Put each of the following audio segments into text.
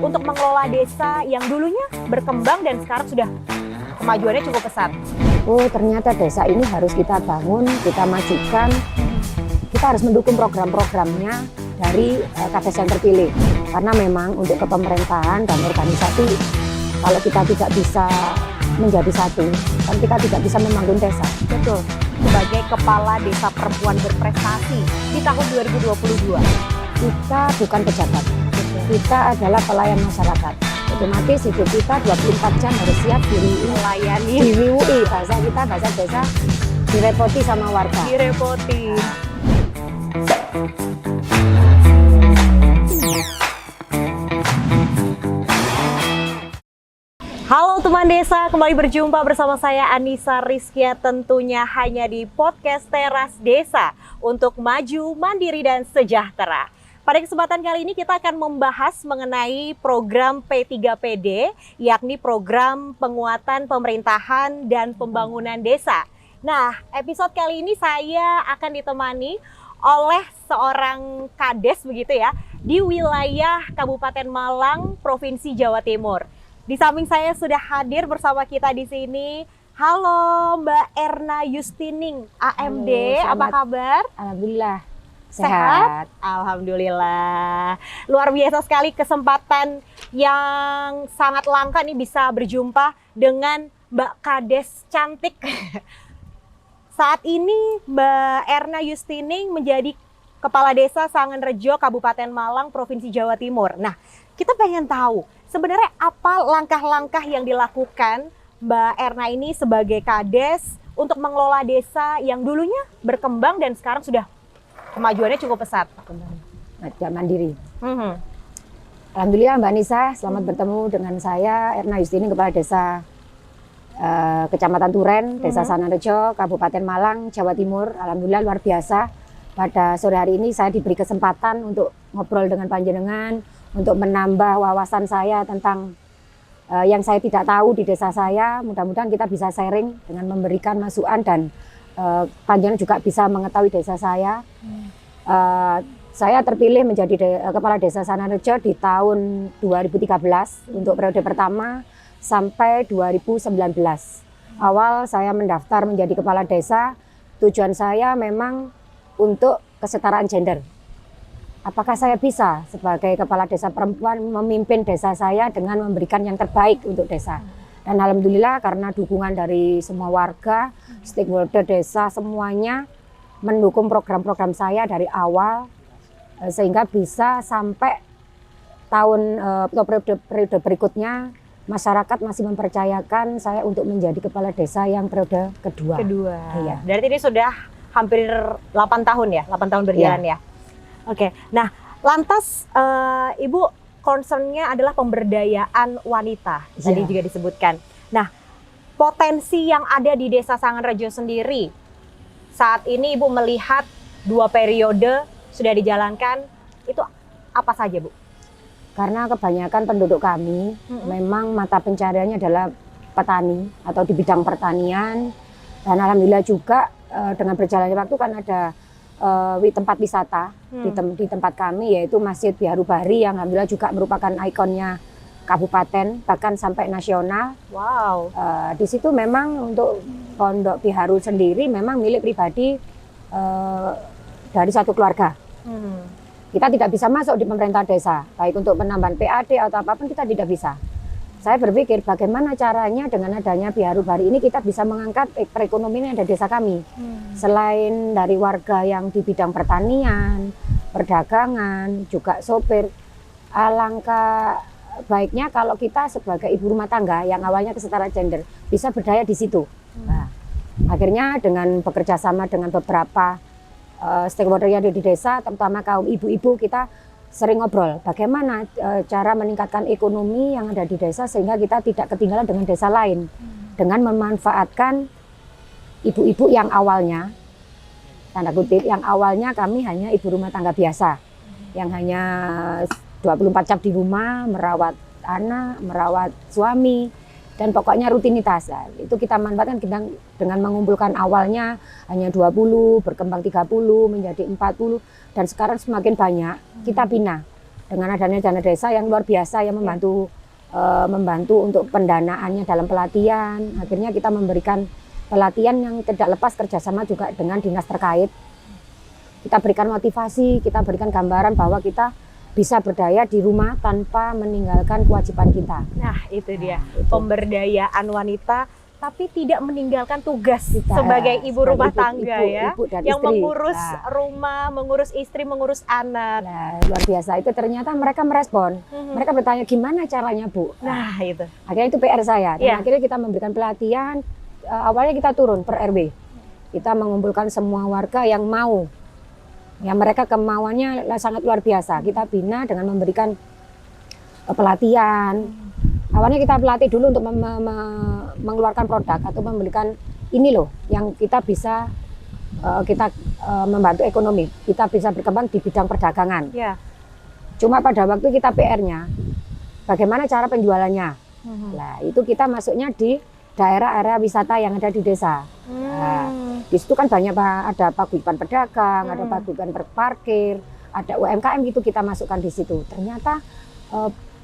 untuk mengelola desa yang dulunya berkembang dan sekarang sudah kemajuannya cukup pesat. Oh, ternyata desa ini harus kita bangun, kita majukan. Kita harus mendukung program-programnya dari kades yang terpilih. Karena memang untuk kepemerintahan dan organisasi, kalau kita tidak bisa menjadi satu, kan kita tidak bisa membangun desa. Betul. Sebagai Kepala Desa Perempuan Berprestasi di tahun 2022. Kita bukan pejabat, kita adalah pelayan masyarakat. Otomatis hidup kita 24 jam harus siap Melayani. diriwui, bahasa kita, bahasa desa, direpoti sama warga. Direpoti. Halo teman desa, kembali berjumpa bersama saya Anissa Rizkia, tentunya hanya di podcast Teras Desa untuk maju, mandiri, dan sejahtera. Pada kesempatan kali ini kita akan membahas mengenai program P3PD, yakni program penguatan pemerintahan dan pembangunan desa. Nah, episode kali ini saya akan ditemani oleh seorang kades begitu ya, di wilayah Kabupaten Malang, Provinsi Jawa Timur. Di samping saya sudah hadir bersama kita di sini. Halo Mbak Erna Yustining, AMD. Halo, apa kabar? Alhamdulillah sehat. Alhamdulillah. Luar biasa sekali kesempatan yang sangat langka nih bisa berjumpa dengan Mbak Kades cantik. Saat ini Mbak Erna Yustining menjadi Kepala Desa Sangenrejo, Kabupaten Malang, Provinsi Jawa Timur. Nah, kita pengen tahu sebenarnya apa langkah-langkah yang dilakukan Mbak Erna ini sebagai Kades untuk mengelola desa yang dulunya berkembang dan sekarang sudah kemajuannya cukup pesat. Mandiri. Alhamdulillah Mbak Nisa, selamat bertemu dengan saya Erna Yustining, Kepala Desa Kecamatan Turen, Desa Sangenrejo, Kabupaten Malang, Jawa Timur. Alhamdulillah luar biasa. Pada sore hari ini saya diberi kesempatan untuk ngobrol dengan panjenengan, untuk menambah wawasan saya tentang yang saya tidak tahu di desa saya. Mudah-mudahan kita bisa sharing dengan memberikan masukan dan panjenengan juga bisa mengetahui desa saya. Saya terpilih menjadi Kepala Desa Sangenrejo di tahun 2013 untuk periode pertama sampai 2019. Awal saya mendaftar menjadi Kepala Desa, tujuan saya memang untuk kesetaraan gender. Apakah saya bisa sebagai Kepala Desa Perempuan memimpin desa saya dengan memberikan yang terbaik untuk desa. Dan alhamdulillah karena dukungan dari semua warga, stakeholder desa semuanya mendukung program-program saya dari awal sehingga bisa sampai tahun atau periode berikutnya masyarakat masih mempercayakan saya untuk menjadi Kepala Desa yang periode kedua. Iya. Berarti ini sudah hampir 8 tahun ya, 8 tahun berjalan ya. Oke, nah lantas Ibu concernnya adalah pemberdayaan wanita, tadi juga disebutkan. Nah, potensi yang ada di Desa Sangenrejo sendiri, saat ini Ibu melihat 2 periode sudah dijalankan, itu apa saja Bu? Karena kebanyakan penduduk kami memang mata pencariannya adalah petani atau di bidang pertanian. Dan alhamdulillah juga dengan berjalannya waktu kan ada tempat wisata di tempat kami, yaitu Masjid Biharu Bahri yang alhamdulillah juga merupakan ikonnya kabupaten bahkan sampai nasional. Wow. Di situ memang untuk Pondok Biharu sendiri memang milik pribadi dari satu keluarga. Kita tidak bisa masuk di pemerintah desa, baik untuk penambahan PAD atau apapun kita tidak bisa. Saya berpikir bagaimana caranya dengan adanya Biharu Bahri ini kita bisa mengangkat perekonomian dari desa kami. Selain dari warga yang di bidang pertanian, perdagangan, juga sopir, alangkah baiknya kalau kita sebagai ibu rumah tangga yang awalnya kesetaraan gender bisa berdaya di situ. Nah, akhirnya dengan bekerja sama dengan beberapa stakeholder yang ada di desa, terutama kaum ibu-ibu, kita sering ngobrol bagaimana cara meningkatkan ekonomi yang ada di desa sehingga kita tidak ketinggalan dengan desa lain dengan memanfaatkan ibu-ibu yang awalnya, tanda kutip, yang awalnya kami hanya ibu rumah tangga biasa yang hanya 24 jam di rumah merawat anak, merawat suami, dan pokoknya rutinitas. Nah, itu kita manfaatkan dengan mengumpulkan awalnya hanya 20, berkembang 30, menjadi 40, dan sekarang semakin banyak kita bina. dengan adanya dana desa yang luar biasa yang membantu untuk pendanaannya dalam pelatihan. Akhirnya kita memberikan pelatihan yang tidak lepas kerjasama juga dengan dinas terkait. Kita berikan motivasi, kita berikan gambaran bahwa kita bisa berdaya di rumah tanpa meninggalkan kewajiban kita. Nah, itu dia. Pemberdayaan wanita tapi tidak meninggalkan tugas Kita, sebagai ibu rumah tangga ya. Ibu dan yang istri. mengurus rumah, mengurus istri, mengurus anak. Nah, luar biasa itu ternyata mereka merespon. Mereka bertanya gimana caranya, Bu? Nah, itu. Akhirnya itu PR saya. Dan Iya. akhirnya kita memberikan pelatihan. Awalnya kita turun per RW. Kita mengumpulkan semua warga yang mau. Ya, mereka kemauannya sangat luar biasa. Kita bina dengan memberikan pelatihan. Awalnya kita pelatih dulu untuk mengeluarkan produk atau memberikan ini loh yang kita bisa membantu ekonomi. Kita bisa berkembang di bidang perdagangan. Ya. Cuma pada waktu kita PR-nya, bagaimana cara penjualannya? Nah, itu kita masuknya di daerah area wisata yang ada di desa. Nah, di situ kan banyak ada paguyuban pedagang, ada paguyuban parkir, ada UMKM gitu kita masukkan di situ. Ternyata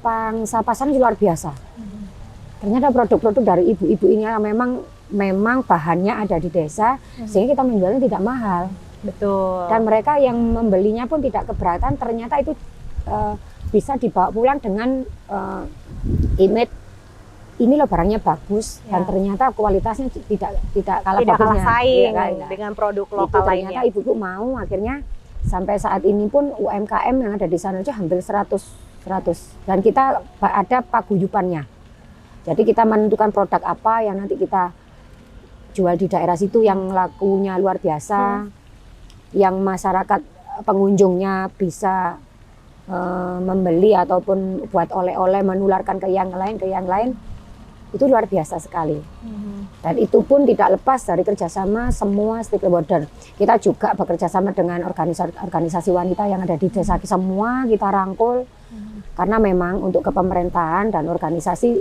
pangsa pasarnya luar biasa. Ternyata produk-produk dari ibu-ibu ini memang bahannya ada di desa, sehingga kita menjualnya tidak mahal. Betul. Dan mereka yang membelinya pun tidak keberatan. Ternyata itu bisa dibawa pulang dengan image ini loh barangnya bagus dan ternyata kualitasnya tidak kalah bagusnya. Saing dengan produk lokal itu ternyata lainnya. ibu mau akhirnya sampai saat ini pun UMKM yang ada di sana aja hampir 100 dan kita ada paguyubannya. Jadi kita menentukan produk apa yang nanti kita jual di daerah situ yang lakunya luar biasa, yang masyarakat pengunjungnya bisa membeli ataupun buat oleh-oleh menularkan ke yang lain. Itu luar biasa sekali. Dan itu pun tidak lepas dari kerjasama semua stakeholder. Kita juga bekerjasama dengan organisasi wanita yang ada di desa. Semua kita rangkul. Karena memang untuk kepemerintahan dan organisasi,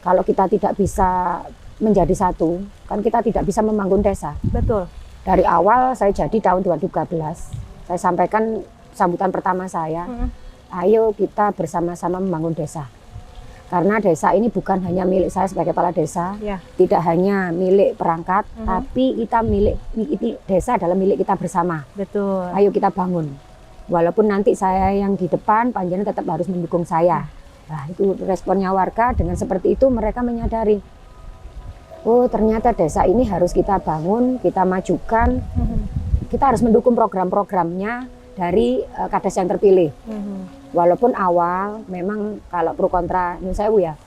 kalau kita tidak bisa menjadi satu, kan kita tidak bisa membangun desa. Betul. Dari awal saya jadi tahun 2013, saya sampaikan sambutan pertama saya, ayo kita bersama-sama membangun desa. Karena desa ini bukan hanya milik saya sebagai kepala desa, tidak hanya milik perangkat, tapi desa adalah milik kita bersama. Betul. Ayo kita bangun. Walaupun nanti saya yang di depan, panjenengan tetap harus mendukung saya. Nah, itu responnya warga. Dengan seperti itu mereka menyadari, oh ternyata desa ini harus kita bangun, kita majukan. Kita harus mendukung program-programnya dari kades yang terpilih. Walaupun awal memang kalau pro kontra nyun sewu ya.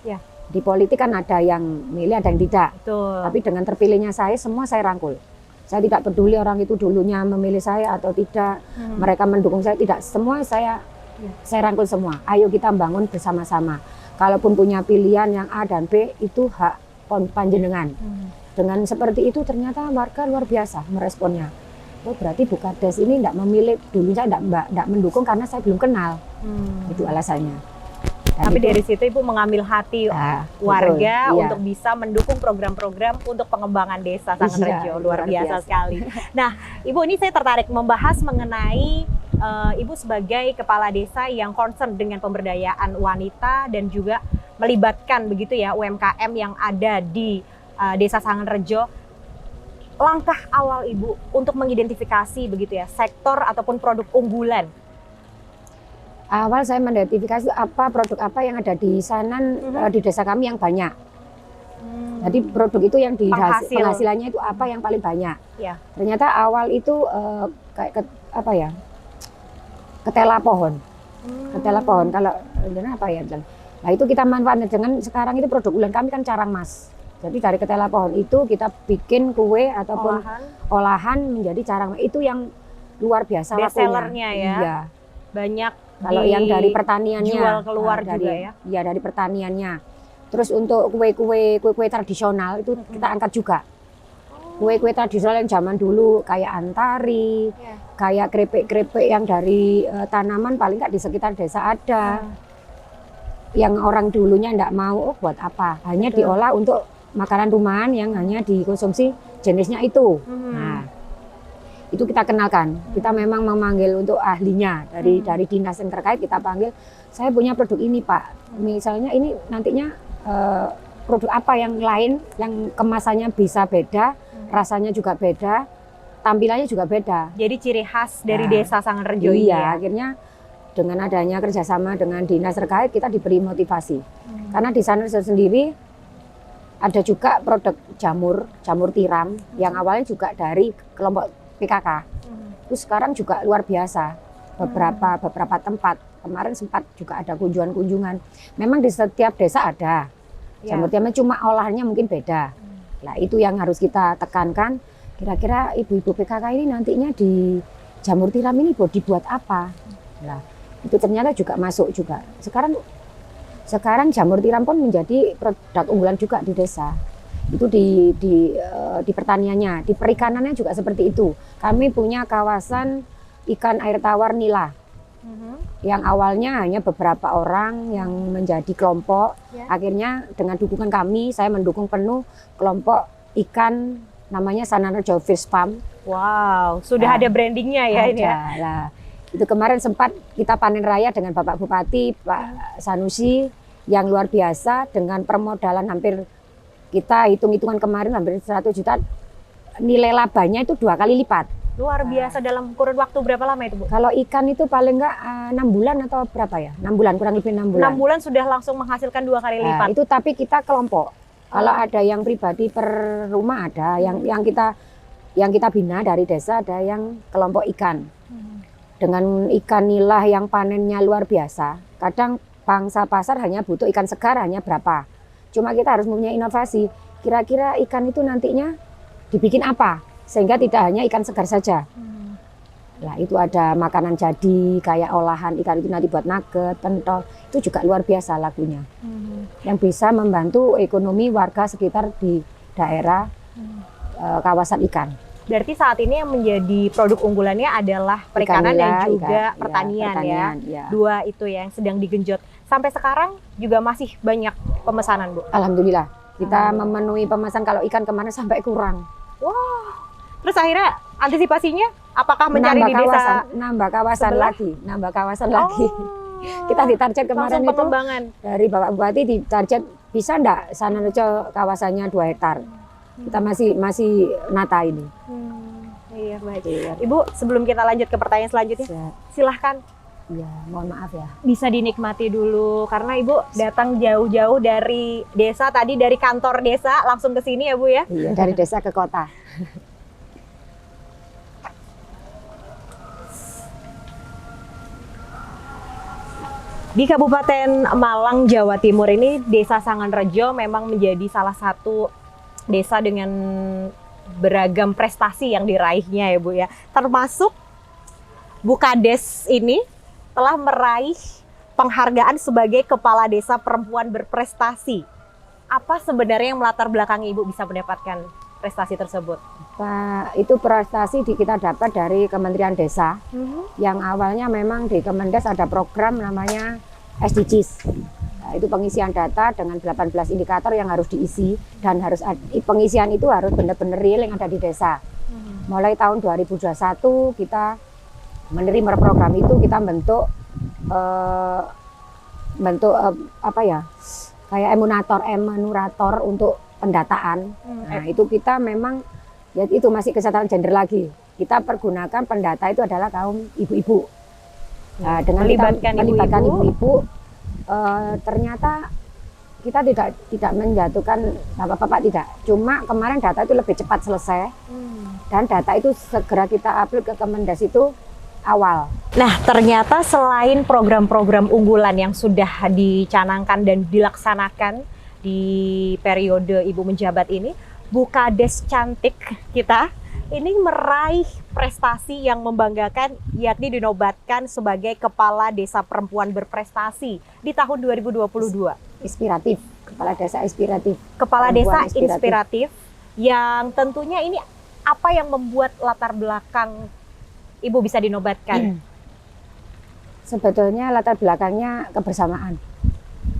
Di politik kan ada yang milih, ada yang tidak. Betul. Tapi dengan terpilihnya saya, semua saya rangkul. Saya tidak peduli orang itu dulunya memilih saya atau tidak, mereka mendukung saya, tidak. Semua saya rangkul semua. Ayo kita bangun bersama-sama. Kalaupun punya pilihan yang A dan B, itu hak panjenengan. Dengan seperti itu ternyata warga luar biasa meresponnya. Oh berarti Bu Kades ini tidak memilih, dulu saya tidak mendukung karena saya belum kenal. Itu alasannya. Dan tapi itu, dari situ Ibu mengambil hati warga betul, untuk bisa mendukung program-program untuk pengembangan desa Sangenrejo. Luar biasa sekali. Nah, Ibu, ini saya tertarik membahas mengenai Ibu sebagai kepala desa yang concern dengan pemberdayaan wanita dan juga melibatkan begitu ya UMKM yang ada di desa Sangenrejo. Langkah awal Ibu untuk mengidentifikasi begitu ya sektor ataupun produk unggulan. Awal saya mengidentifikasi produk apa yang ada di sana di desa kami yang banyak. Jadi produk itu yang penghasilannya itu apa yang paling banyak. Ternyata awal itu kayak ketela pohon. Ketela pohon kalau apa ya? Nah itu kita manfaatkan dengan sekarang itu produk unggulan kami kan carang mas. Jadi dari ketela pohon itu kita bikin kue ataupun olahan menjadi carang. Itu yang luar biasa lakunya. Bestsellernya ya. Iya. Banyak kalau yang dari pertaniannya jual keluar juga ya. Iya, dari pertaniannya. Terus untuk kue tradisional itu kita angkat juga. Kue-kue tradisional yang zaman dulu kayak antari, kayak krepek-krepek yang dari tanaman paling nggak di sekitar desa ada. Yang orang dulunya nggak mau, buat apa? Hanya diolah untuk makanan rumahan yang hanya dikonsumsi jenisnya itu. Nah, itu kita kenalkan. Kita memang memanggil untuk ahlinya dari dinas yang terkait, kita panggil, saya punya produk ini Pak, misalnya ini nantinya produk apa yang lain yang kemasannya bisa beda, rasanya juga beda, tampilannya juga beda. Jadi ciri khas dari Desa Sanganrejo ini ya? Iya, akhirnya dengan adanya kerjasama dengan dinas terkait kita diberi motivasi. Karena di Sanganrejo sendiri ada juga produk jamur tiram yang awalnya juga dari kelompok PKK. Terus sekarang juga luar biasa. Beberapa tempat kemarin sempat juga ada kunjungan. Memang di setiap desa ada jamur tiram, cuma olahannya mungkin beda. Nah itu yang harus kita tekankan. Kira-kira ibu-ibu PKK ini nantinya di jamur tiram ini dibuat apa? Nah itu ternyata juga masuk juga. Sekarang jamur tiram pun menjadi produk unggulan juga di desa. Itu di pertaniannya, di perikanannya juga seperti itu. Kami punya kawasan ikan air tawar nila. Yang awalnya hanya beberapa orang yang menjadi kelompok. Akhirnya dengan dukungan kami, saya mendukung penuh kelompok ikan namanya Sanganrejo Fish Farm. Wow, sudah ada brandingnya ya ini ya? Nah, itu kemarin sempat kita panen raya dengan Bapak Bupati, Pak Sanusi, yang luar biasa dengan permodalan hampir, kita hitung-hitungan kemarin hampir 100 juta, nilai labanya itu 2 kali lipat. Luar biasa. Dalam kurun waktu berapa lama itu Bu? Kalau ikan itu paling enggak 6 bulan atau berapa ya? 6 bulan, kurang lebih 6 bulan. 6 bulan sudah langsung menghasilkan 2 kali lipat. Itu tapi kita kelompok. Kalau ada yang pribadi per rumah ada, yang kita bina dari desa ada yang kelompok ikan. Dengan ikan nila yang panennya luar biasa. Kadang pangsa pasar hanya butuh ikan segar hanya berapa. Cuma kita harus mempunyai inovasi. Kira-kira ikan itu nantinya dibikin apa? Sehingga tidak hanya ikan segar saja. Nah itu ada makanan jadi, kayak olahan ikan itu nanti buat nugget, pentol. Itu juga luar biasa lagunya. Yang bisa membantu ekonomi warga sekitar di daerah kawasan ikan. Berarti saat ini yang menjadi produk unggulannya adalah perikanan dan juga pertanian ya. Dua itu yang sedang digenjot. Sampai sekarang juga masih banyak pemesanan Bu? Alhamdulillah. Kita memenuhi pemesan, kalau ikan kemarin sampai kurang. Wah. Terus akhirnya antisipasinya apakah mencari di desa nambah kawasan sebelah? nambah kawasan lagi. Kita ditarget kemarin itu dari Bapak Bupati, ditarget bisa enggak Sanganrejo kawasannya 2 hektar. Kita masih nata ini. Iya baik. Ibu, sebelum kita lanjut ke pertanyaan selanjutnya, silahkan. Ya, mohon maaf ya. Bisa dinikmati dulu karena Ibu datang jauh-jauh dari desa, tadi dari kantor desa langsung ke sini ya Bu ya? Iya, dari desa ke kota. Di Kabupaten Malang, Jawa Timur ini, Desa Sanganrejo memang menjadi salah satu desa dengan beragam prestasi yang diraihnya ya Bu ya. Termasuk Bu Kades ini telah meraih penghargaan sebagai Kepala Desa Perempuan Berprestasi. Apa sebenarnya yang melatar belakangi Ibu bisa mendapatkan prestasi tersebut? Pak, itu prestasi kita dapat dari Kementerian Desa. Yang awalnya memang di Kemendes ada program namanya SDGs. Nah, itu pengisian data dengan 18 indikator yang harus diisi, dan pengisian itu harus benar-benar real yang ada di desa. Mulai tahun 2021 kita menerima program itu, kita bentuk kayak emulator untuk pendataan. Nah, itu kita memang ya itu masih kesetaraan gender lagi. Kita pergunakan pendata itu adalah kaum ibu-ibu. Nah, dengan melibatkan ibu-ibu, ternyata kita tidak menjatuhkan bapak-bapak, tidak. Cuma kemarin data itu lebih cepat selesai. Dan data itu segera kita upload ke Kemendes itu awal. Nah, ternyata selain program-program unggulan yang sudah dicanangkan dan dilaksanakan di periode Ibu menjabat ini, Bu Kades cantik kita ini meraih prestasi yang membanggakan, yakni dinobatkan sebagai Kepala Desa Perempuan Berprestasi di tahun 2022. Inspiratif, Kepala Desa Inspiratif. Kepala Desa Inspiratif yang tentunya ini apa yang membuat latar belakang Ibu bisa dinobatkan? Sebetulnya latar belakangnya kebersamaan.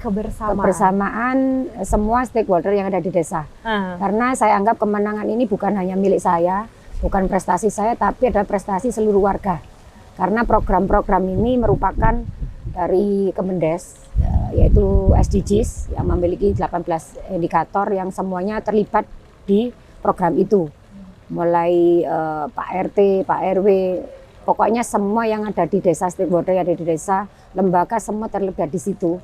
Kebersamaan semua stakeholder yang ada di desa. Karena saya anggap kemenangan ini bukan hanya milik saya, bukan prestasi saya, tapi adalah prestasi seluruh warga. Karena program-program ini merupakan dari Kemendes, yaitu SDGs yang memiliki 18 indikator yang semuanya terlibat di program itu. Mulai Pak RT, Pak RW, pokoknya semua yang ada di desa, stakeholder yang ada di desa, lembaga semua terlibat di situ.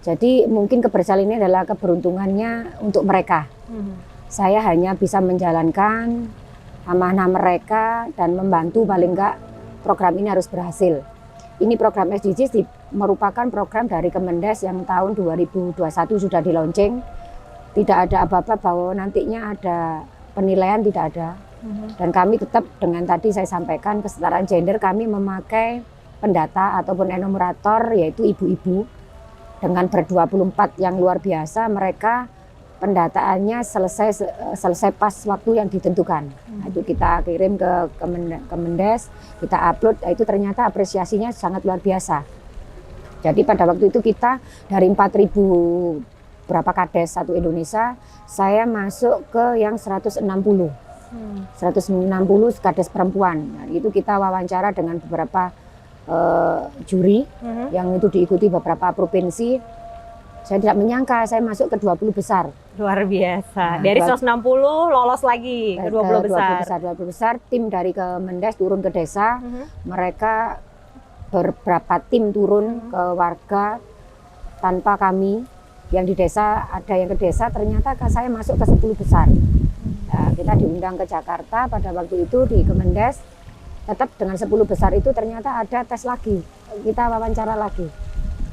Jadi mungkin keberhasilan ini adalah keberuntungannya untuk mereka. Saya hanya bisa menjalankan amanah mereka dan membantu paling enggak program ini harus berhasil. Ini program SDGs merupakan program dari Kemendes yang tahun 2021 sudah di launching. Tidak ada apa-apa bahwa nantinya ada penilaian, tidak ada. Dan kami tetap dengan tadi saya sampaikan kesetaraan gender, kami memakai pendata ataupun enumerator yaitu ibu-ibu dengan ber-24 yang luar biasa. Mereka pendataannya selesai pas waktu yang ditentukan. Itu kita kirim ke Kemendes, kita upload, itu ternyata apresiasinya sangat luar biasa. Jadi pada waktu itu kita dari 4.000 berapa kades satu Indonesia, saya masuk ke yang 160 kades perempuan. Nah, itu kita wawancara dengan beberapa juri yang itu diikuti beberapa provinsi. Saya tidak menyangka saya masuk ke 20 besar. Luar biasa. Dari 160 lolos lagi ke 20 besar. 20 besar, tim dari Kemendes turun ke desa. Mereka beberapa tim turun ke warga tanpa kami. Yang di desa, ada yang ke desa, ternyata saya masuk ke 10 besar. Nah, kita diundang ke Jakarta pada waktu itu di Kemendes. Tetap dengan 10 besar itu ternyata ada tes lagi. Kita wawancara lagi.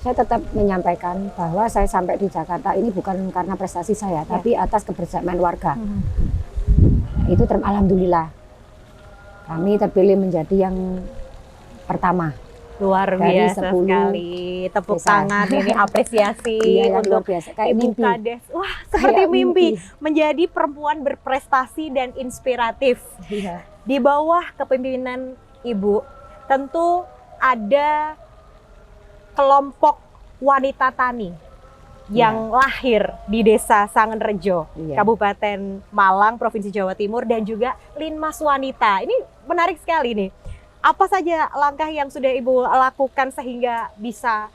Saya tetap menyampaikan bahwa saya sampai di Jakarta ini bukan karena prestasi saya, tapi atas kebersamaan warga. Itu alhamdulillah kami terpilih menjadi yang pertama. Luar biasa sekali, tepuk tangan ini apresiasi untuk Ibu Kades. Wah, seperti mimpi menjadi perempuan berprestasi dan inspiratif. Di bawah kepemimpinan Ibu, tentu ada kelompok wanita tani yang lahir di Desa Sangenrejo, Kabupaten Malang, Provinsi Jawa Timur, dan juga Linmas Wanita. Ini menarik sekali nih. Apa saja langkah yang sudah Ibu lakukan sehingga bisa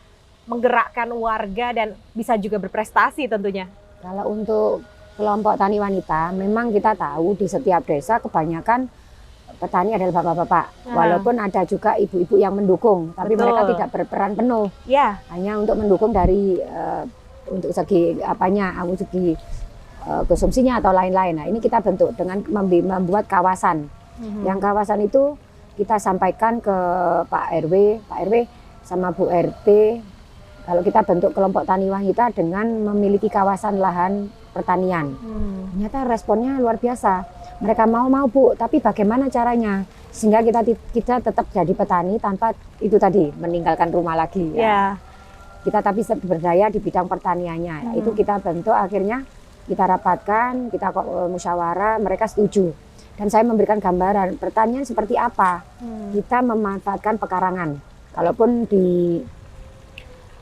menggerakkan warga dan bisa juga berprestasi tentunya? Kalau untuk kelompok tani wanita, memang kita tahu di setiap desa kebanyakan petani adalah bapak-bapak, walaupun ada juga ibu-ibu yang mendukung, tapi mereka tidak berperan penuh. Hanya untuk mendukung dari untuk segi apanya, segi konsumsinya atau lain-lain. Nah, ini kita bentuk dengan membuat kawasan. Yang kawasan itu kita sampaikan ke Pak RW sama Bu RT. Kalau kita bentuk kelompok tani wanita dengan memiliki kawasan lahan pertanian, ternyata responnya luar biasa. Mereka mau Bu, tapi bagaimana caranya sehingga kita tetap jadi petani tanpa itu tadi meninggalkan rumah lagi. Kita tapi berdaya di bidang pertaniannya. Itu kita bentuk, akhirnya kita rapatkan, kita musyawarah, mereka setuju. Dan saya memberikan gambaran pertanian seperti apa. Kita memanfaatkan pekarangan. Kalaupun di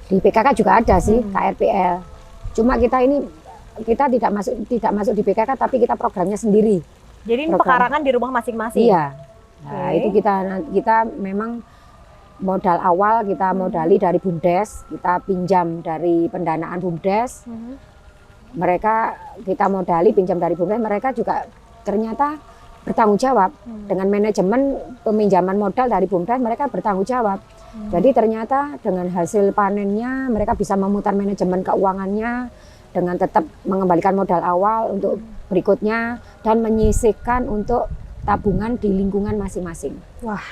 PKK juga ada sih, KRPL. Cuma kita tidak masuk di PKK, tapi kita programnya sendiri. Jadi ini pekarangan di rumah masing-masing? Iya. Nah, itu kita memang modal awal kita modali dari BUMDes, kita pinjam dari pendanaan BUMDes. Mereka kita modali pinjam dari BUMDes, mereka juga ternyata bertanggung jawab dengan manajemen peminjaman modal dari BUMDes, mereka bertanggung jawab. Jadi ternyata dengan hasil panennya mereka bisa memutar manajemen keuangannya dengan tetap mengembalikan modal awal untuk berikutnya dan menyisihkan untuk tabungan di lingkungan masing-masing. Wah,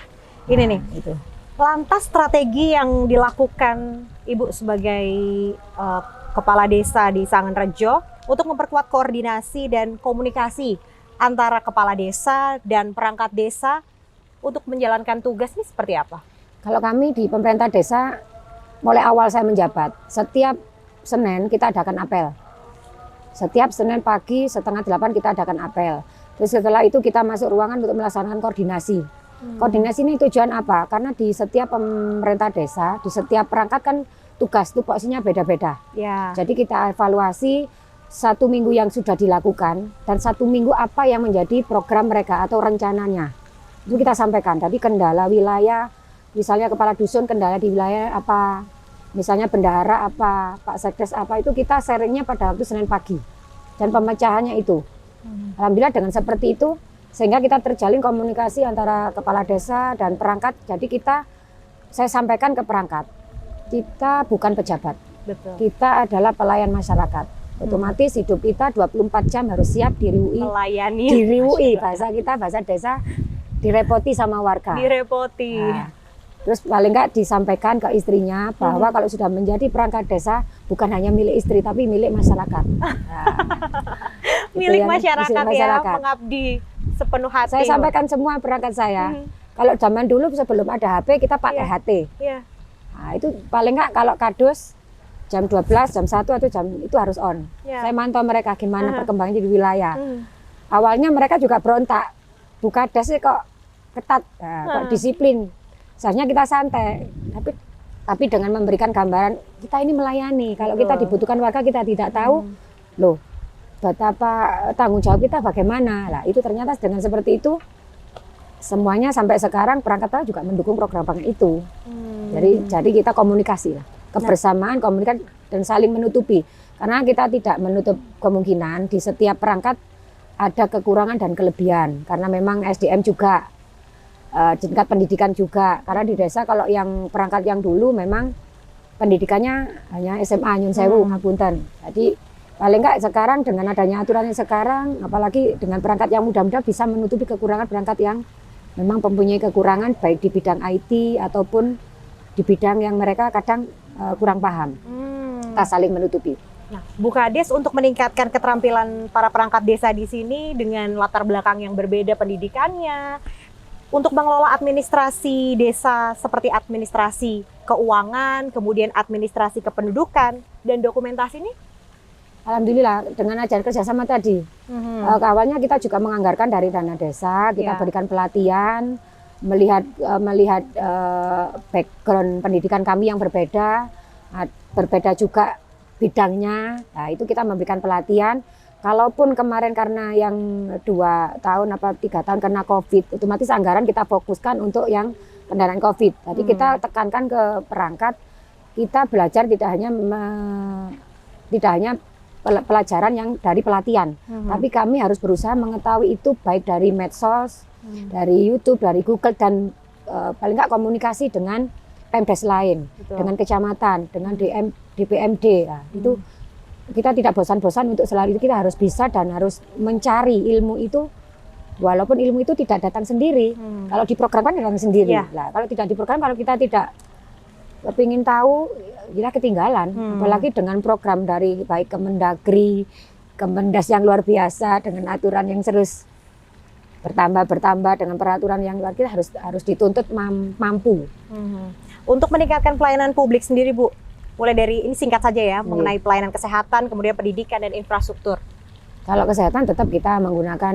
ini nih. Itu. Lantas strategi yang dilakukan Ibu sebagai kepala desa di Sangenrejo untuk memperkuat koordinasi dan komunikasi antara kepala desa dan perangkat desa untuk menjalankan tugas ini seperti apa? Kalau kami di pemerintah desa, mulai awal saya menjabat, setiap Senin kita adakan apel. Setiap Senin pagi 7:30 kita adakan apel. Terus setelah itu kita masuk ruangan untuk melaksanakan koordinasi. Koordinasi ini tujuan apa? Karena di setiap pemerintah desa, di setiap perangkat kan tugas tupoksinya beda-beda. Jadi kita evaluasi 1 minggu yang sudah dilakukan dan 1 minggu apa yang menjadi program mereka atau rencananya. Itu kita sampaikan. Tadi kendala wilayah, misalnya kepala dusun kendala di wilayah apa, misalnya bendahara apa, Pak Sekdes apa, itu kita sharingnya pada waktu Senin pagi dan pemecahannya itu. Alhamdulillah dengan seperti itu sehingga kita terjalin komunikasi antara kepala desa dan perangkat. Jadi saya sampaikan ke perangkat, kita bukan pejabat. Betul. Kita adalah pelayan masyarakat. Otomatis hidup kita 24 jam harus siap diriui. Melayani. Diriui, bahasa kita, bahasa desa, direpoti sama warga. Direpoti. Nah, terus paling enggak disampaikan ke istrinya bahwa kalau sudah menjadi perangkat desa bukan hanya milik istri tapi milik masyarakat. Nah, milik masyarakat ya, mengabdi sepenuh hati. Saya sampaikan semua perangkat saya. Kalau zaman dulu sebelum ada HP kita pakai HT. Iya. Nah, itu paling enggak kalau kadus jam 12, jam 1 atau jam itu harus on. Saya mantau mereka gimana perkembangannya di wilayah. Awalnya mereka juga berontak. Buka des kok ketat, kok disiplin. Seharusnya kita santai. Tapi dengan memberikan gambaran kita ini melayani. Kalau kita dibutuhkan warga kita tidak tahu, loh betapa tanggung jawab kita bagaimana. Lah itu ternyata dengan seperti itu semuanya sampai sekarang perangkat juga mendukung program itu. Jadi kita komunikasi lah. Kebersamaan, komunikasi dan saling menutupi. Karena kita tidak menutup kemungkinan di setiap perangkat ada kekurangan dan kelebihan. Karena memang SDM juga, tingkat pendidikan juga. Karena di desa kalau yang perangkat yang dulu memang pendidikannya hanya SMA, Nyun Sewu, Ngapunten. Jadi paling enggak sekarang dengan adanya aturannya sekarang, apalagi dengan perangkat yang mudah-mudahan bisa menutupi kekurangan perangkat yang memang mempunyai kekurangan baik di bidang IT ataupun di bidang yang mereka kadang kurang paham. Kita saling menutupi. Nah, Bu Kades untuk meningkatkan keterampilan para perangkat desa di sini dengan latar belakang yang berbeda pendidikannya, untuk mengelola administrasi desa seperti administrasi keuangan, kemudian administrasi kependudukan dan dokumentasi ini? Alhamdulillah dengan ajaran kerjasama tadi. Awalnya kita juga menganggarkan dari dana desa, kita berikan pelatihan, melihat background pendidikan kami yang berbeda juga bidangnya. Nah, itu kita memberikan pelatihan. Kalaupun kemarin karena yang 2 tahun apa 3 tahun kena COVID, otomatis anggaran kita fokuskan untuk yang pendanaan COVID. Jadi kita tekankan ke perangkat, kita belajar tidak hanya pelajaran yang dari pelatihan, tapi kami harus berusaha mengetahui itu baik dari medsos, dari YouTube, dari Google dan paling nggak komunikasi dengan Pemdes lain, dengan kecamatan, dengan DPMD. Nah, itu kita tidak bosan-bosan untuk selalu itu, kita harus bisa dan harus mencari ilmu itu, walaupun ilmu itu tidak datang sendiri. Kalau diprogramkan datang sendiri. Nah, kalau tidak diprogram, kalau kita tidak kepingin tahu, kita ketinggalan. Apalagi dengan program dari baik Kemendagri, Kemendas yang luar biasa, dengan aturan yang terus bertambah dengan peraturan yang luar, kita harus dituntut mampu. Untuk meningkatkan pelayanan publik sendiri, Bu, mulai dari ini singkat saja ya, mengenai pelayanan kesehatan, kemudian pendidikan dan infrastruktur. Kalau kesehatan tetap kita menggunakan,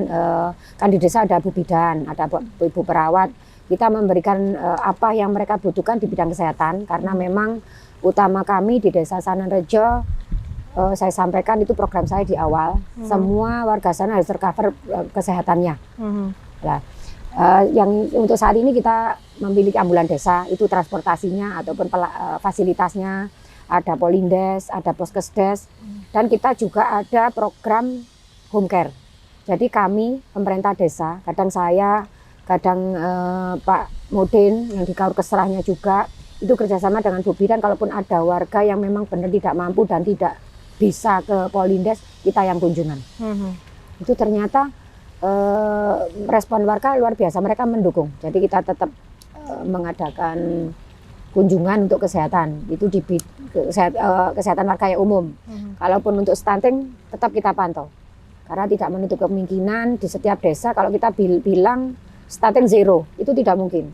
kan di desa ada Bu Bidan, ada Ibu Perawat, kita memberikan apa yang mereka butuhkan di bidang kesehatan, karena memang utama kami di Desa Sananrejo, saya sampaikan itu program saya di awal, semua warga sana harus tercover kesehatannya. Nah, yang untuk saat ini kita memiliki ambulan desa, itu transportasinya ataupun fasilitasnya, ada Polindes, ada Poskesdes, dan kita juga ada program home care. Jadi kami pemerintah desa, kadang saya, kadang Pak Mudin yang di Kaur Keserahnya juga, itu kerjasama dengan Bu Bidan, kalaupun ada warga yang memang benar tidak mampu dan tidak bisa ke Polindes, kita yang kunjungan. Itu ternyata respon warga luar biasa, mereka mendukung. Jadi kita tetap mengadakan kunjungan untuk kesehatan, itu di kesehatan warga yang umum. Kalaupun untuk stunting tetap kita pantau, karena tidak menutup kemungkinan di setiap desa kalau kita bilang stunting zero, itu tidak mungkin.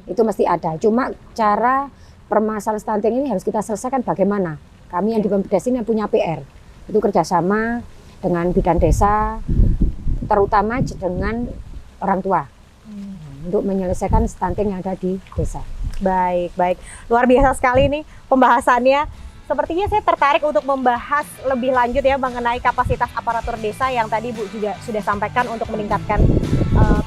Itu mesti ada. Cuma cara permasalahan stunting ini harus kita selesaikan bagaimana. Kami yang di Pemdes ini punya PR, itu kerjasama dengan bidan desa, terutama dengan orang tua, untuk menyelesaikan stunting yang ada di desa. Baik, luar biasa sekali nih pembahasannya. sepertinya saya tertarik untuk membahas lebih lanjut ya mengenai kapasitas aparatur desa yang tadi Bu juga sudah sampaikan. Untuk meningkatkan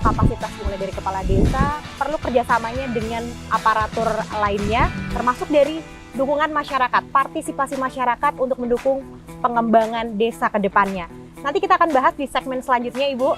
kapasitas mulai dari kepala desa, perlu kerjasamanya dengan aparatur lainnya, termasuk dari dukungan masyarakat, partisipasi masyarakat untuk mendukung pengembangan desa ke depannya. Nanti kita akan bahas di segmen selanjutnya, Ibu.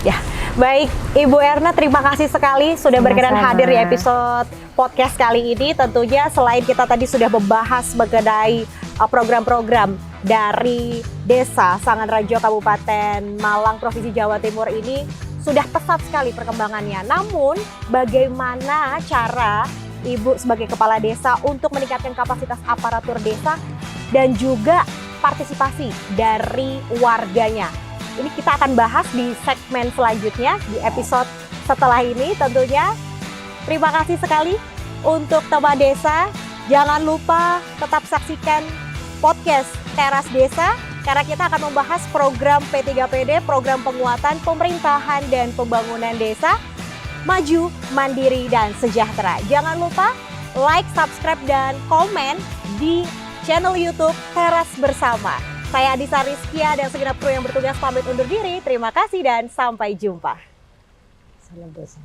Ya, baik Ibu Erna, terima kasih sekali sudah berkenan hadir di episode podcast kali ini. Tentunya selain kita tadi sudah membahas mengenai program-program dari Desa Sanganrejo Kabupaten Malang Provinsi Jawa Timur ini sudah pesat sekali perkembangannya. Namun bagaimana cara Ibu sebagai kepala desa untuk meningkatkan kapasitas aparatur desa dan juga partisipasi dari warganya? Ini kita akan bahas di segmen selanjutnya, di episode setelah ini tentunya. Terima kasih sekali untuk teman desa. Jangan lupa tetap saksikan podcast Teras Desa, karena kita akan membahas program P3PD, program penguatan pemerintahan dan pembangunan desa, maju, mandiri, dan sejahtera. Jangan lupa like, subscribe, dan komen di channel YouTube Teras Bersama. Saya Anissa Rizkia dan segenap kru yang bertugas pamit undur diri. Terima kasih dan sampai jumpa. Salam desa.